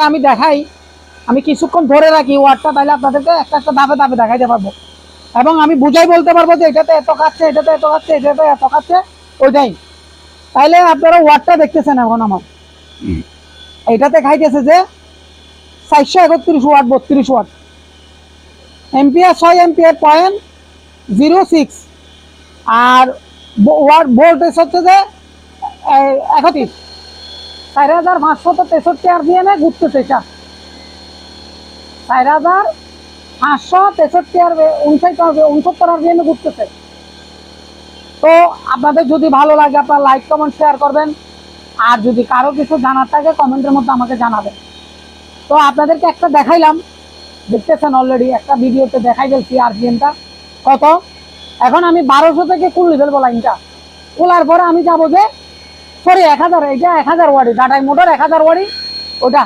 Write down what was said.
আমি দেখাই, আমি কিছুক্ষণ ধরে রাখি ওয়াটটা, তাহলে আপনাদেরকে একটা একটা ধাপে ধাপে দেখাইতে পারবো এবং আমি বুঝাই বলতে পারবো যে এটাতে এত খাচ্ছে, এটাতে এত খাচ্ছে, এটাতে এত খাচ্ছে, ওইটাই। তাইলে আপনারা ওয়াটটা দেখতেছেন এখন আমার এটাতে খাইতেছে যে 431 ওয়াট, 32 ওয়াট, এম্পিয়ার 6 এম্পিয়ার 0.06, আর ওয়াট ভোল্টেজ হচ্ছে যে 31, 4563 আরপিএমে ঘুরতেছে এটা, 4563 আরপিএমে ঘুরতেছে। তো আপনাদের যদি ভালো লাগে আপনারা লাইক কমেন্ট শেয়ার করবেন, আর যদি কারো কিছু জানার থাকে কমেন্টের মধ্যে আমাকে জানাবেন। তো আপনাদেরকে একটা দেখাইলাম, দেখতেছেন অলরেডি একটা ভিডিওতে দেখাই ফেলছি আরপিএমটা কত। এখন আমি 1200 থেকে খুলে ফেলবো লাইনটা, খোলার পরে আমি যাবো যে সরি 1000, এটা 1000 ওয়াটি, টাটাই মোটর 1000 ওয়াটি ওটা